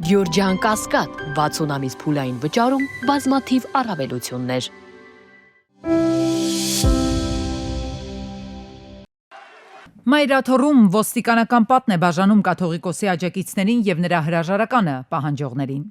Գյորջյան Կասկադ 60 ամիս փուլային վճարում բազմաթիվ առավելություններ։ Մայրաթոռում ոստիկանական պատն է բաժանում կաթողիկոսի աջակիցներին եւ նրա հրաժարականը պահանջողներին։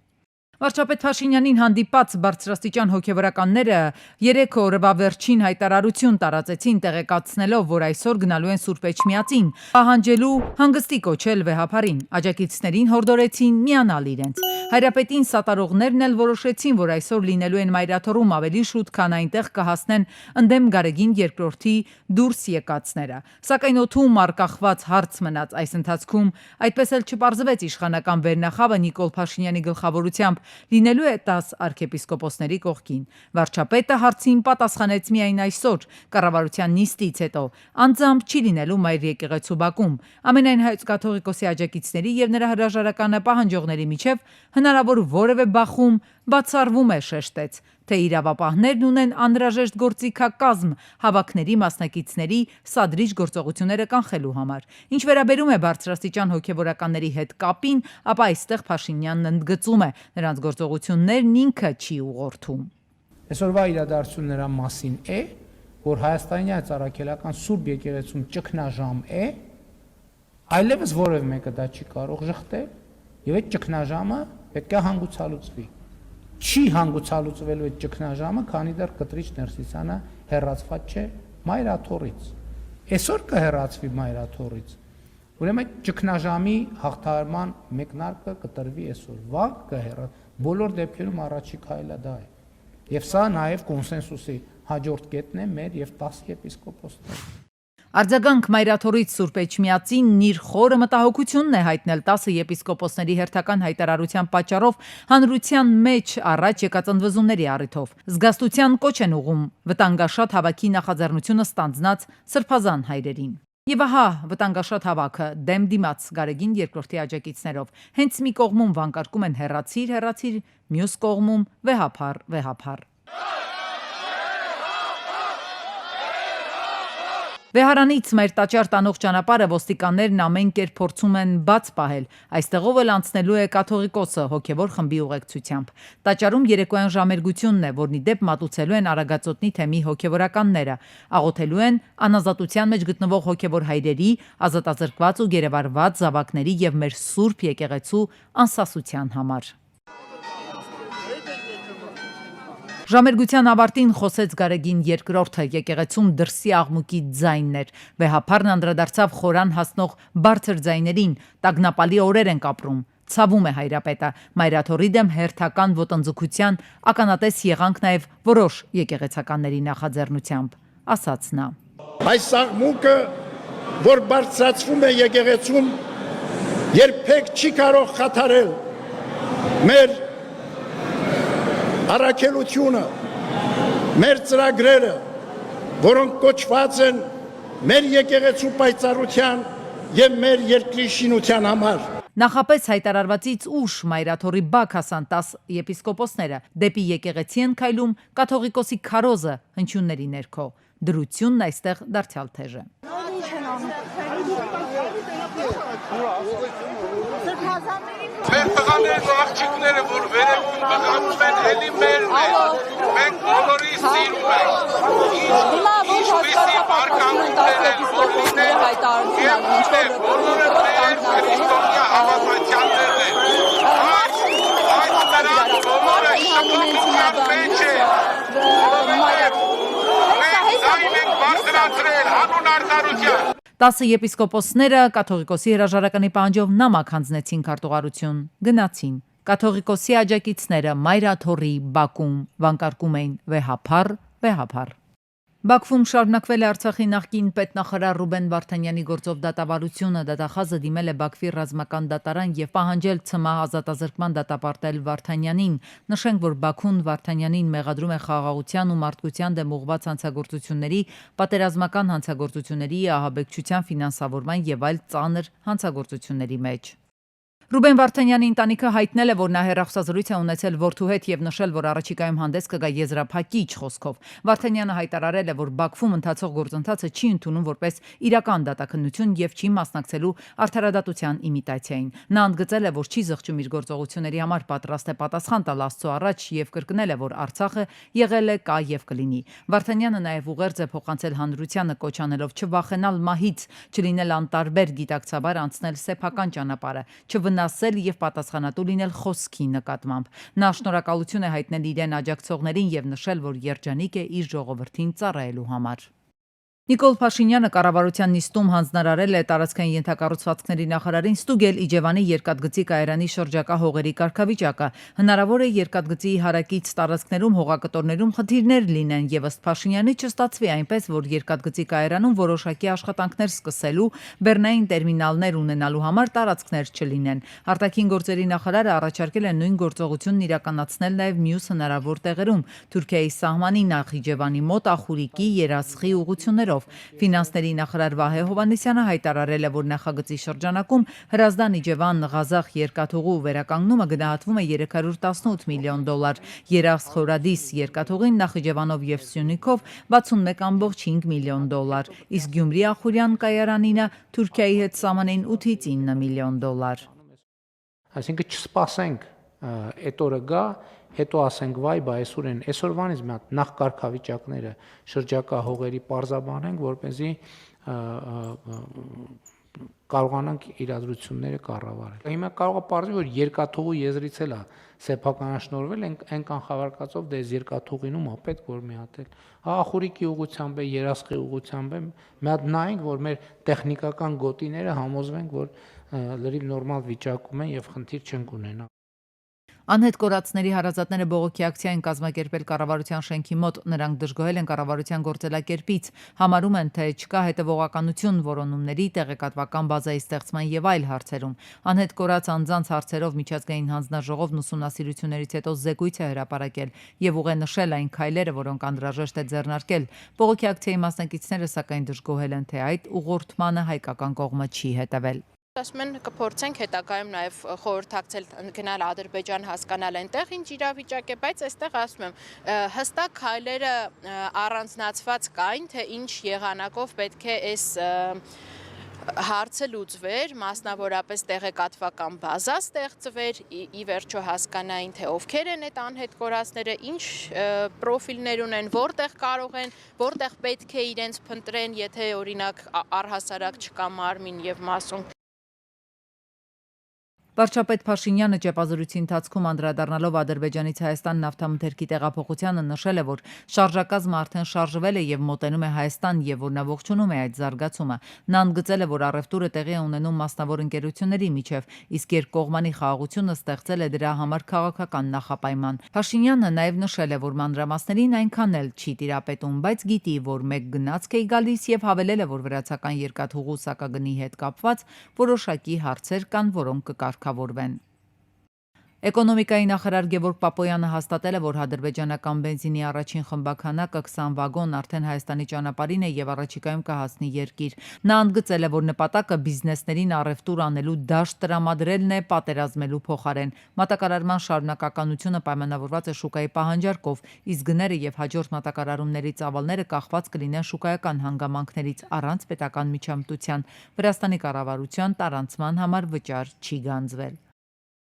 Վարչապետ Փաշինյանին հանդիպած բարձրաստիճան հոգևորականները 3 օրվա վերջին հայտարարություն տարածեցին, տեղեկացնելով, որ այսօր գնալու են Սուրբ Էջմիածին, պահանջելու հանգստի կոչել վեհափարին։ Աջակիցներին հորդորեցին միանալ իրենց։ Հայրապետին սատարողներն էլ որոշեցին, որ այսօր լինելու են Մայրաթոռում ավելի շուտ, քան այնտեղ կհասնեն ընդդեմ Գարեգին II դուրս եկածները։ Սակայն օդում արկախված հարց մնաց այս ընթացքում, այդպես էլ չպարզվեց իշխանական վերնախավը Նիկոլ Փաշինյանի գլխավորությամբ լինելու է 10 arczepiskoposների կողքին։ Վարչապետը հարցին պատասխանեց միայն այսօր, կառավարության նիստից հետո, անձամբ չի լինելու Մայր եկեղեցու բակում։ Ամենայն հայոց կաթողիկոսի աջակիցների եւ նրա հրաժարականը պահանջողների միջև հնարավոր որևէ բախում բացառվում է, շեշտեց, թե իրավապահներն ունեն անհրաժեշտ գործիքակազմ հավաքների մասնակիցների սադրիչ գործողությունները կանխելու համար։ Ինչ վերաբերում է բարձրաստիճան հոգևորականների հետ կապին, ապա այստեղ Փաշինյանն ընդգծում է, նրանց գործողություններն ինքը չի ուղղորդում։ Այսօրվա իրադարձությունը նրա մասին է, որ Հայաստանյան Ծառայական Սուրբ Եկեղեցում ճգնաժամ է, այլևս որևէ մեկը դա չի կարող ժխտել, եւ այդ ճգնաժամը պետք է հանգուցալուծվի։ Չի հանգուցալուծվելու այդ ճգնաժամը, քանի դեռ կտրիչ Ներսիսյանը հեռացված չէ Մայրաթոռից։ Այսօր կհեռացվի Մայրաթոռից։ Ուրեմն այդ ճգնաժամի հաղթահարման մեկնարկը կտրվի այսօր, վաղ կհեռա։ Բոլոր դեպքերում առաջի քայլը դա է։ Եվ սա նաև կոնսենսուսի հաջորդ կետն է մեր եւ 10 եպիսկոպոսների։ Արձագանք Մայրաթոռից Սուրբ Էջմիածին իր խորը մտահոգությունն է հայտնել 10 եպիսկոպոսների հերթական հայտարարության պատճառով հանրության մեջ առաջ եկած ընդվզումների առիթով։ Զգաստության կոչ են ուղում վտանգաշատ հավաքի նախաձեռնությունը ստանձնած սրբազան հայրերին։ Եվ ահա վտանգաշատ հավաքը դեմ դիմաց Գարեգին II աջակիցներով հենց մի կողմում վանկարկում են հեռացիր, հեռացիր, մյուս կողմում վեհափար, վեհափար։ Վեհարանից մեր տաճար տանող ճանապարհը ոստիկաններն ամեն կերպ փորձում են բաց պահել։ Այստեղով էլ անցնելու է կաթողիկոսը հոգևոր խմբի ուղեկցությամբ։ Տաճարում երեկոյան ժամերգությունն է, որն ի դեպ մատուցելու են Արագածոտնի թեմի հոգևորականները։ Աղոթելու են անազատության մեջ գտնվող հոգևոր հայրերի, ազատազրկված ու գերեվարված զավակների եւ մեր Սուրբ Եկեղեցու անսասության համար։ Ժամերգության ավարտին խոսեց Գարեգին II, եկեղեցում դրսի աղմուկի ձայնն էր։ Վեհափարն անդրադարձավ խորան հասնող բարձր ձայներին, տագնապալի օրեր ենք ապրում։ Ցավում է հայրապետը, Մայրաթոռի դեմ հերթական ոտնձգության ականատես եղանք նաև որոշ եկեղեցականների նախաձեռնությամբ, ասաց նա։ Այս աղմուկը, որ բարձրացվում է եկեղեցում, երբեք չի կարող խաթարել մեր առաքելությունը, մեր ծրագրերը, որոնք կոչված են մեր եկեղեցու պայծառության եւ մեր երկրի շինության համար։ Նախապես հայտարարվածից ուշ Մայրաթոռի բակ հասան 10 եպիսկոպոսները, դեպի եկեղեցի են քայլում կաթողիկոսի քարոզը հնչյունների ներքո։ Դրությունն այստեղ դարձյալ թեժ է։ Մեր տղաներն ու աղջիկները, որ վերևում բղավում են, էլի մերն են, մենք բոլորի սիրում ենք, ինչպիսի վարկանքներ են, որ լինեն, և բոլորը մեր քրիստոնյա հավատացյալներն են, այս նրանք բոլորը շփոթության մեջ են, մենք ձայն ենք բարձրացրել հանուն արդարության։ 10 եպիսկոպոսները կաթողիկոսի հրաժարականի պահանջով նամակ հանձնեցին քարտուղարություն, գնացին։ Կաթողիկոսի աջակիցները Մայրաթոռի բակում վանկարկում էին վեհափար, վեհափար։ Բաքվում շարունակվել է Արցախի նախկին պետնախարար Ռուբեն Վարդանյանի գործով դատավարությունը, դատախազը դիմել է Բաքվի ռազմական դատարան եւ պահանջել ՑՄՀ ազատազրկման դատապարտել Վարդանյանին։ Նշենք, որ Բաքուն Վարդանյանին մեղադրում է խաղաղության ու մարդկության դեմ ուղղված հանցագործությունների, պատերազմական հանցագործությունների, ահաբեկչության ֆինանսավորման եւ այլ ծանր հանցագործությունների մեջ։ Ռուբեն Վարդանյանի ընտանիքը հայտնել է, որ նա հեռախոսազրույց է ունեցել որդու հետ եւ նշել, որ առաջիկայում հանդես կգա եզրափակիչ խոսքով։ Վարդանյանը հայտարարել է, որ Բաքվում ընթացող գործընթացը չի ընդունում որպես իրական դատաքննություն եւ չի մասնակցելու արդարադատության իմիտացիային։ Նա ընդգծել է, որ չի զղջում իր գործողությունների համար, պատրաստ է պատասխան տալ Աստծո առաջ եւ կրկնել է, որ Արցախը եղել է, կա եւ կլինի։ Վարդանյանը նաեւ ուղերձ է փոխանցել հանրությանը, կոչ անելով չվախենալ մահից, չլինել անտարբեր, գիտակցաբար անցնել սեփական ճանապարհը, չվնասել եւ պատասխանատու լինել խոսքի նկատմամբ։ Նա շնորհակալություն է հայտնել իրեն աջակցողներին եւ նշել, որ երջանիկ է իր ժողովրդին ծառայելու համար։ Նիկոլ Փաշինյանը կառավարության նիստում հանձնարարել է տարածքային ենթակառուցվածքների նախարարին ստուգել Իջևանի երկաթգծի կայարանի շրջակա հողերի կարգավիճակը։ Հնարավոր է երկաթգծի հարակից տարածքներում հողակտորներում խնդիրներ լինեն եւ ըստ Փաշինյանի չստացվի այնպես, որ երկաթգծի կայարանում որոշակի աշխատանքներ սկսելու, բեռնային տերմինալներ ունենալու համար տարածքներ չլինեն։ Արտաքին գործերի նախարարը առաջարկել է նույն գործողությունն իրականացնել նաեւ մյուս հնարավոր տեղերում՝ Թուրքիայի սահմանի Նախիջևանի մոտ Ախուրիկի, Երասխի ուղղություններով։ Ֆինանսների նախարար Վահե Հովհաննիսյանը հայտարարել է, որ նախագծի շրջանակում Հրազդան-Իջևան-Ղազախ երկաթուղու վերականգնումը գնահատվում է $318 միլիոն, Երասխ-Հորադիս երկաթուղին Նախիջևանով եւ Սյունիքով $61.5 միլիոն, իսկ Գյումրի-Ախուրյան կայարանինը Թուրքիայի հետ սահմանին $8-9 միլիոն։ Այսինքն չսպասենք այդ օրը գա, հետո ասենք վայ, բա այսօրվանից մի հատ նախ կարգավիճակները շրջակա հողերի պարզաբանենք, որպեսզի կարողանանք իրադրությունները կառավարել։ Հիմա կարող է պարզվի, որ երկաթուղու եզրից էլ է սեփականաշնորհվել, այն կանխավարկածով դե երկաթուղինում է պետք որ մի հատ էլ Ախուրիկի ուղղությամբ է, Երասխի ուղղությամբ է, մի հատ նայենք, որ մեր տեխնիկական գոտիները համոզվենք, որ լրիվ նորմալ վիճակում են եւ խնդիր չեն ունենա։ Անհետ կորածների հարազատները բողոքի ակցիա են կազմակերպել կառավարության շենքի մոտ, նրանք դժգոհել են կառավարության գործելակերպից, համարում են, թե չկա հետևողականություն որոնումների, տեղեկատվական բազայի ստեղծման եւ այլ հարցերում։ Անհետ կորած անձանց հարցերով միջազգային հանձնաժողովն ուսումնասիրություններից հետո զեկույց է հրապարակել եւ ուղենշել այն քայլերը, որոնք անհրաժեշտ է ձեռնարկել։ Բողոքի ակցիայի մասնակիցները սակայն դժգոհել են, թե այդ ուղղորդմանը հայկական կողմը չի հետևել։ Ասում են կփորձենք հետագայում նաև խորհրդակցել գնալ Ադրբեջան հասկանալ այնտեղ ինչ իրավիճակ է, բայց այստեղ ասում եմ հստակ քայլերը առանձնացված կային, թե ինչ եղանակով պետք է այս հարցը լուծվեր, մասնավորապես տեղեկատվական բազա ստեղծվեր, ի վերջո հասկանային, թե ովքեր են այդ անհետ կորածները, ինչ պրոֆիլներ ունեն, որտեղ կարող են, որտեղ պետք է իրենց փնտրեն, եթե օրինակ առհասարակ չկա մարմին եւ մասուն։ Վարչապետ Փաշինյանը ճեպազրույցի ընթացքում անդրադառնալով Ադրբեջանից Հայաստան նավթամթերքի տեղափոխությանը նշել է, որ շարժակազմը արդեն շարժվել է եւ մոտենում է Հայաստան եւ որ նա ողջունում է այդ զարգացումը։ Նա ընդգծել է, որ առևտուրը տեղի է ունենում մասնավոր ընկերությունների միջև, իսկ երկկողմանի խաղաղությունը ստեղծել է դրա համար քաղաքական նախապայման։ Փաշինյանը նաեւ նշել է, որ մանրամասներին այնքան էլ չի տիրապետում, բայց գիտի, որ մեկ գնացք է գալիս եւ հավելել է, որ վրացական երկաթուղու սակագնի հետ կապված որոշակի հարցեր կան, որոնք կկարգավորվեն։ Էկոնոմիկայի նախարար Գևորգ Պապոյանը հաստատել է, որ ադրբեջանական բենզինի առաջին խմբաքանակը 20 վագոն արդեն Հայաստանի ճանապարհին է եւ առաջիկայում կհասնի երկիր։ Նա ընդգծել է, որ նպատակը բիզնեսներին առևտուր անելու դաշտ տրամադրելն է պատերազմելու փոխարեն։ Մատակարարման շարունակականությունը պայմանավորված է շուկայի պահանջարկով, իսկ գները եւ հաջորդ մատակարարումների ծավալները կախված կլինեն շուկայական հանգամանքներից առանց պետական միջամտության։ Վրաստանի կառավարության տարանցման համար վճար չի գանձվել։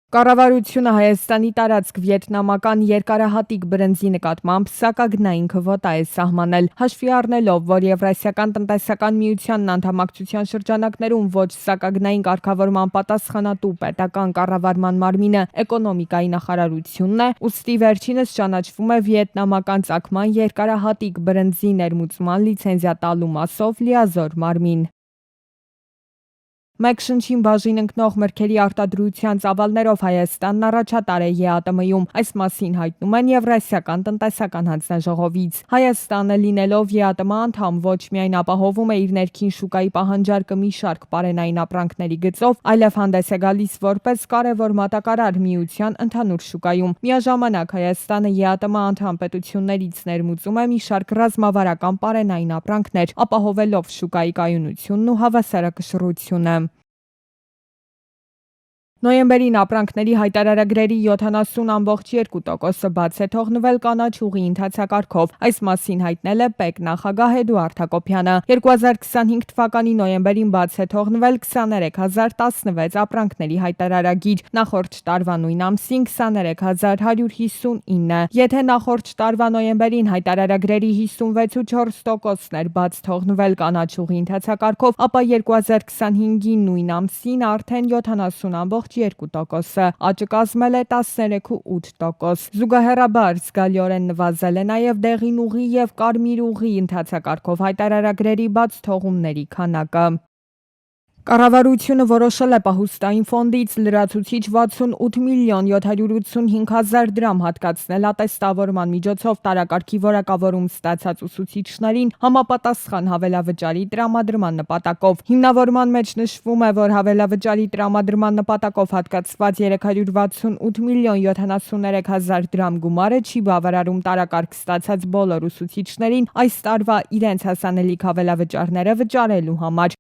Կառավարությունը Հայաստանի տարածք վիետնամական երկարահատիկ բրնձի նկատմամբ սակագնային քվոտա է սահմանել, հաշվի առնելով, որ Եվրասիական տնտեսական միությանն անդամակցության շրջանակներում ոչ սակագնային կարգավորման պատասխանատու պետական կառավարման մարմինը էկոնոմիկայի նախարարությունն է, ուստի վերջինս ճանաչվում է վիետնամական ծագման երկարահատիկ բրնձի ներմուծման լիցենզիա տալու մասով լիազոր մարմին։ Մեկ շնչին բաժին ընկնող մրգերի արտադրության ծավալներով Հայաստանն առաջատար է ԵԱՏՄ-ում, այս մասին հայտնում են Եվրասիական տնտեսական հանձնաժողովից։ Հայաստանը լինելով ԵԱՏՄ անդամ ոչ միայն ապահովում է իր ներքին շուկայի պահանջարկը մի շարք պարենային ապրանքների գծով, այլև հանդես է գալիս որպես կարևոր մատակարար միության ընդհանուր շուկայում։ Միաժամանակ Հայաստանը ԵԱՏՄ անդամ պետություններից ներմուծում է մի շարք ռազմավարական պարենային ապրանքներ, ապահովելով շուկայի կայունությունն ու հավասարակշռությունը։ Նոյեմբերին ապրանքների հայտարարագրերի 70.2%-ը բաց է թողնվել կանաչ ուղի ընթացակարգով։ Այս մասին հայտնել է ՊԵԿ նախագահ Էդուարդ Հակոբյանը։ 2025 թվականի նոյեմբերին բաց է թողնվել 23016 ապրանքների հայտարարագիր, նախորդ տարվա նույն ամսին 23159։ Եթե նախորդ տարվա նոյեմբերին հայտարարագրերի 56.4%-ն էր բաց թողնվել կանաչ ուղի ընթացակարգով, ապա 2025-ի նույն ամսին արդեն 70.2%, աճը կազմել է 13.8%։ Զուգահեռաբար զգալիորեն նվազել է նաև դեղին ուղի եւ կարմիր ուղի ընթացակարգով հայտարարագրերի բաց թողումների քանակը։ Կառավարությունը որոշել է պահուստային ֆոնդից լրացուցիչ 68.785.000 դրամ հատկացնել ատեստավորման միջոցով տարակարգի որակավորում ստացած ուսուցիչներին համապատասխան հավելավճարի տրամադրման նպատակով։ Հիմնավորման մեջ նշվում է, որ հավելավճարի տրամադրման նպատակով հատկացված 368.073.000 դրամ գումարը չի բավարարում տարակարգ ստացած բոլոր ուսուցիչներին այս տարվա իրենց հասանելիք հավելավճարները վճարելու համար։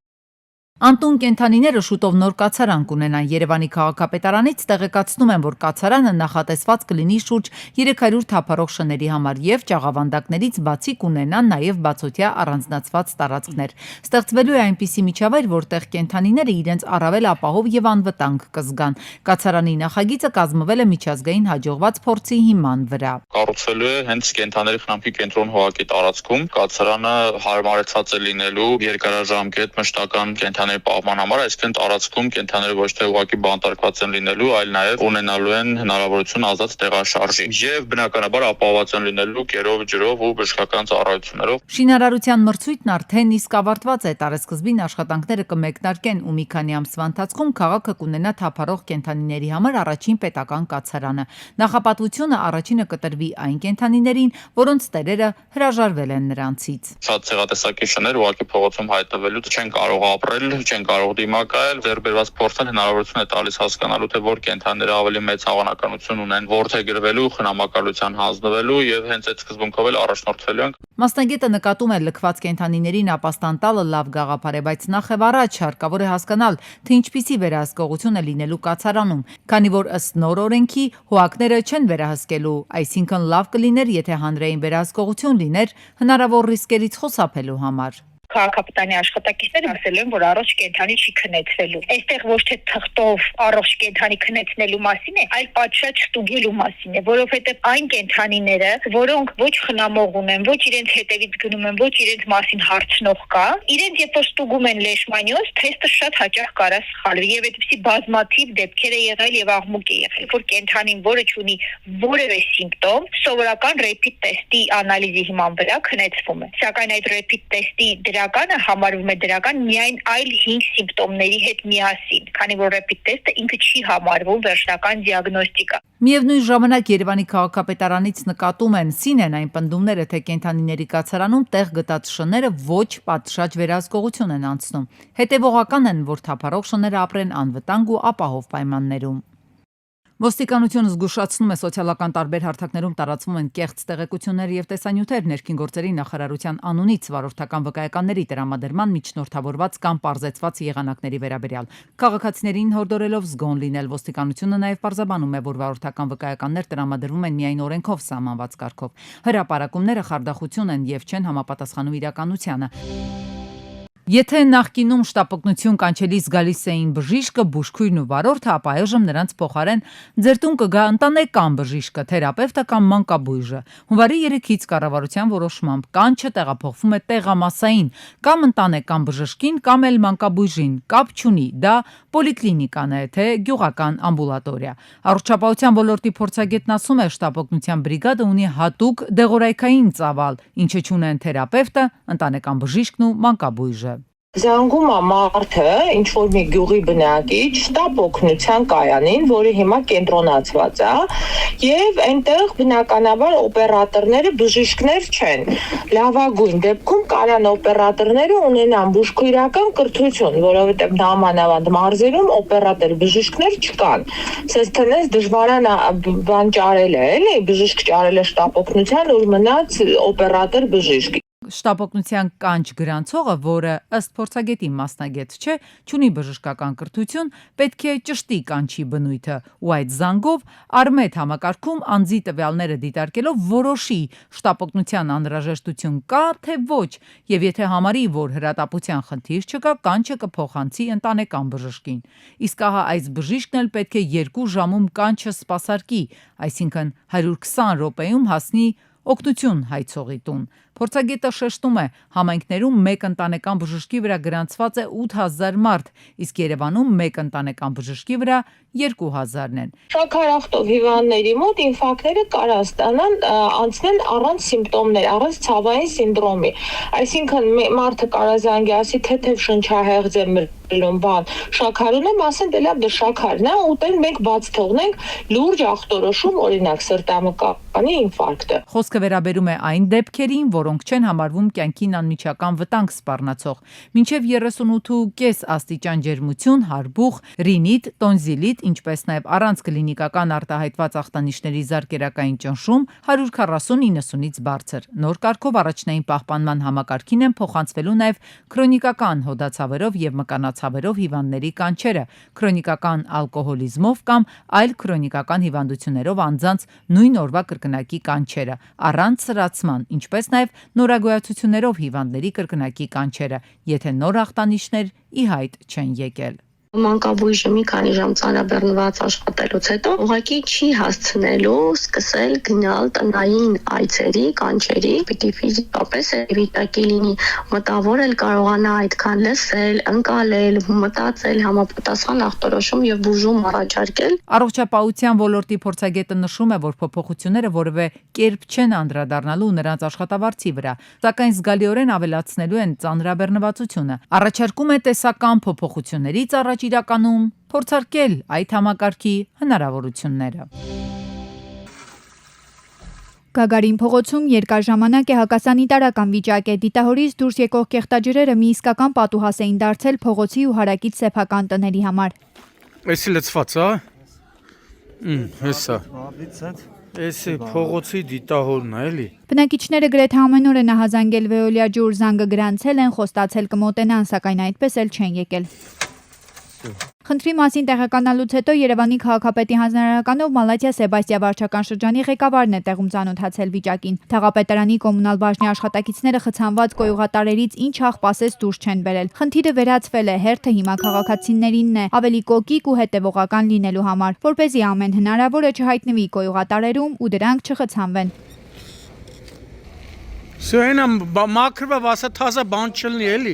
Անտուն կենթանիները շուտով նոր կացարան կունենան։ Երևանի քաղաքապետարանից տեղեկացնում են, որ կացարանը նախատեսված կլինի շուրջ 300 թափառող շների համար եւ ճաղավանդակներից բացի կունենան նաեւ բացօթյա առանձնացված տարածքներ։ Ստեղծվելու է այնպիսի միջավայր, որտեղ կենթանիները իրենց առավել ապահով եւ անվտանգ կզգան։ Կացարանի նախագիծը կազմվել է միջազգային հաջողված փորձի հիման վրա։ Կառուցվելու է հենց կենթաների խնամքի կենտրոն հողակի տարածքում։ Կացարանը հարմարեցած է լինելու երկարաժամկետ մշտական կենթաների պահպան համար, այսինքն տարածքում կենթաները ոչ թե ուղղակի բանտարկված են լինելու, այլ նաև ունենալու են հնարավորություն ազատ տեղաշարժի եւ բնականաբար ապահովված են լինելու կերով, ջրով ու բժշկական ծառայություններով։ Շինարարության մրցույթն արդեն իսկ ավարտված է, տարեսկզբին աշխատանքները կմեկնարկեն ու մի քանի ամսվա ընթացքում քաղաքը կունենա թափառող կենթանիների համար առաջին պետական կացարանը։ Նախապատվությունը առաջինը կտրվի այն կենթանիներին, որոնց տերերը հրաժարվել են նրանցից։ Շատ ցեղատեսակի շներ ուղղակի փողոցում հայտնվելուց չեն կարող ապրել, չեն կարող դիմակայել, ձեռբերված փորձն հնարավորություն է տալիս հասկանալու, թե որ կենթանիները ավելի մեծ հավանականություն ունեն որդեգրվելու, խնամակալության հանձնվելու եւ հենց այդ սկզբունքով էլ առաջնորդվելու են։ Մասնագետը նկատում է լքված կենթանիներին ապաստան տալը լավ գաղափար է, բայց նախ եւ առաջ հարկավոր է հասկանալ, թե ինչպիսի վերահսկողություն է լինելու կացարանում, քանի որ ըստ նոր օրենքի հողակները չեն վերահսկելու, այսինքն լավ կլիներ, եթե հանրային վերահսկողություն լիներ հնարավոր ռիսկերից խուսափելու համար։ Քաղաքապետարանի աշխատակիցները ասել են, որ առողջ կենթանի չի քնեցվելու։ Այստեղ ոչ թե թղթով առողջ կենթանի քնեցնելու մասին է, այլ պատշաճ ստուգելու մասին է, որովհետև այն կենթանիները, որոնք ոչ խնամող ունեն, ոչ իրենց հետևից գնում են, ոչ իրենց մասին հարցնող կա, իրենց երբ որ ստուգում են լեշմանիոզ, թեստը շատ հաճախ կարա սխալվի եւ այդպիսի բազմաթիվ դեպքեր է եղել եւ աղմուկ է եղել, որ կենթանին, որը ունի որևէ սիմպտոմ, սովորական ռեփիդ տեստի անալիզի հիման վրա քնեցվում է։ Սակայն այդ ռեփիդ տեստի դրականը համարվում է դրական միայն այլ 5 սիմպտոմների հետ միասին, քանի որ ռեփիդ տեստը ինքը չի համարվում վերջնական դիագնոստիկա։ Միևնույն ժամանակ Երևանի քաղաքապետարանից նկատում են սին այն պնդումները, թե կենթանիների կացարանում տեղ գտած շները ոչ պատշաճ վերահսկողություն են անցնում։ Հետևողական են, որ թափառող շները ապրեն անվտանգ ու ապահով պայմաններում։ Ոստիկանությունը զգուշացնում է սոցիալական տարբեր հարթակներում տարածվում են կեղծ տեղեկություններ եւ տեսանյութեր ներքին գործերի նախարարության անունից վարորդական վկայականների տրամադրման միջնորդավորված կամ պարզեցված եղանակների վերաբերյալ։ Քաղաքացիներին հորդորելով զգոն լինել, ոստիկանությունը նաեւ պարզաբանում է, որ վարորդական վկայականներ տրամադրվում են միայն օրենքով սահմանված կարգով։ Հրապարակումները խարդախություն են եւ չեն համապատասխանում իրականությանը։ Եթե նախկինում շտապօգնություն կանչելիս գալիս էին բժիշկը, բուժքույրն ու վարորդը, ապա այժմ նրանց փոխարեն ձեր տուն կգա ընտանեկան բժիշկը, թերապևտը կամ մանկաբույժը։ Հունվարի 3-ից կառավարության որոշմամբ կանչը տեղափոխվում է տեղամասային, կամ ընտանեկան բժշկին, կամ էլ մանկաբույժին, կապ չունի, դա պոլիկլինիկան է, թե գյուղական ամբուլատորիա։ Առողջապահության ոլորտի փորձագետն ասում է, շտապօգնության բրիգադը ունի հատուկ դեղորայքային ծավալ, ինչը չունեն թերապևտը, ընտանեկան բժիշկն ու մանկաբույժը։ Զանգում է մարդը, ինչ որ մի գյուղի բնակիչ, շտապ օգնության կայանին, որը հիմա կենտրոնացված է, եւ այնտեղ բնականաբար օպերատորները բժիշկներ չեն։ Լավագույն դեպքում կարան օպերատորները ունենան բուժքույրական կրթություն, որովհետեւ նամանավանդ մարզերում օպերատոր բժիշկներ չկան։ Սենց տնես դժվարան բան ճարել է, էլի, բժիշկ ճարել է շտապ օգնության, որ մնաց օպերատոր բժիշկ։ շտապօգնության կանչ գրանցողը, որը ըստ փորձագետի մասնագետ չէ, չունի բժշկական կրթություն, պետք է ճշտի կանչի բնույթը ու այդ զանգով Արմետ համակարգում անձի տվյալները դիտարկելով որոշի շտապօգնության անհրաժեշտություն կա, թե ոչ, եւ եթե համարի, որ հրատապության խնդիր չկա, կանչը կփոխանցի ընտանեկան բժշկին։ Իսկ ահա այս բժիշկն էլ պետք է 2 ժամում կանչը սպասարկի, այսինքն 120 րոպեում հասնի օգնություն հայցողի տուն։ Փորձագետը շեշտում է, համայնքներում մեկ ընտանեկան բժշկի վրա գրանցված է 8000 մարդ, իսկ Երևանում մեկ ընտանեկան բժշկի վրա 2000-ն են։ Շաքարախտով հիվանդների մոտ ինֆարկտները կարող ստանան անցնեն առանց սիմպտոմներ, առանց ցավային սինդրոմի։ Այսինքն մարդը կարող զանգի ասի թեթև շնչահեղձ է մրելում բան, շաքարուն եմ ասեն դե լավ դե շաքարն է, ուտել մենք բաց թողնենք լուրջ ախտորոշում, օրինակ սրտամկանի ինֆարկտը։ Խոսքը վերաբերում է այն դեպքերին, որոնք չեն համարվում կյանքին անմիջական վտանգ սպառնացող։ Մինչև 38.5 աստիճան ջերմություն, հարբուխ, ռինիտ, տոնզիլիտ, ինչպես նաև առանց կլինիկական արտահայտված ախտանիշների զարկերակային ճնշում 140-90-ից բարձր։ Նոր կարգով առաջնային պահպանման համակարգին են փոխանցվելու նաև քրոնիկական հոդացավերով եւ մկանացավերով հիվանդների կանչերը, քրոնիկական ալկոհոլիզմով կամ այլ քրոնիկական հիվանդություններով անձանց նույն օրվա կրկնակի կանչերը, առանց սրացման, ինչպես նաև նորագոյացություններով հիվանդների կրկնակի կանչերը, եթե նոր ախտանիշներ ի հայտ չեն եկել։ Մանկաբույժը մի քանի ժամ ծանրաբեռնված աշխատելուց հետո ուղղակի չի հասցնելու սկսել գնալ տնային այցերի, կանչերի, պիտի ֆիզիկապես վիճակի լինի, մտավոր էլ կարողանա այդքան լսել, ընկալել, մտածել, համապատասխան ախտորոշում եւ բուժում առաջարկել։ Առողջապահության ոլորտի փորձագետը նշում է, որ փոփոխությունները որևէ կերպ չեն անդրադառնալու նրանց աշխատավարձի վրա, սակայն զգալիորեն ավելացնելու են ծանրաբեռնվածությունը։ Առաջարկում է տեսական փոփոխություններից առաջ իրականում փորձարկել այդ համակարգի հնարավորությունները։ Գագարին փողոցում երկար ժամանակ է հակասանիտարական վիճակ է, դիտահորից դուրս եկող կեղտաջրերը մի իսկական պատուհաս էին դարձել փողոցի ու հարակից սեփական տների համար։ Էսի լցված է։ Հեսա։ Էսի փողոցի դիտահորն է, էլի։ Բնակիչները գրեթե ամեն օր են ահազանգել Վեոլիա ջուր, զանգը գրանցել են, խոստացել կմոտենան, սակայն այդպես էլ չեն եկել։ Խնդրի մասին տեղեկանալուց հետո Երևանի քաղաքապետի հանձնարարականով Մալաթիա Սեբաստիա վարչական շրջանի ղեկավարն է տեղում ծանոթացել վիճակին։ Թաղապետարանի կոմունալ բաժնի աշխատակիցները խցանված կոյուղատարերից ինչ աղպասես դուրս չեն բերել։ Խնդիրը վերացվել է, հերթը հիմա քաղաքացիներինն է, ավելի կոկիկ ու հետևողական լինելու համար, որպեսզի ամեն հնարավորը չհայտնվի կոյուղատարերում ու դրանք չխցանվեն։ Սա մաքրվա վասա թազա բան չլինի էլի։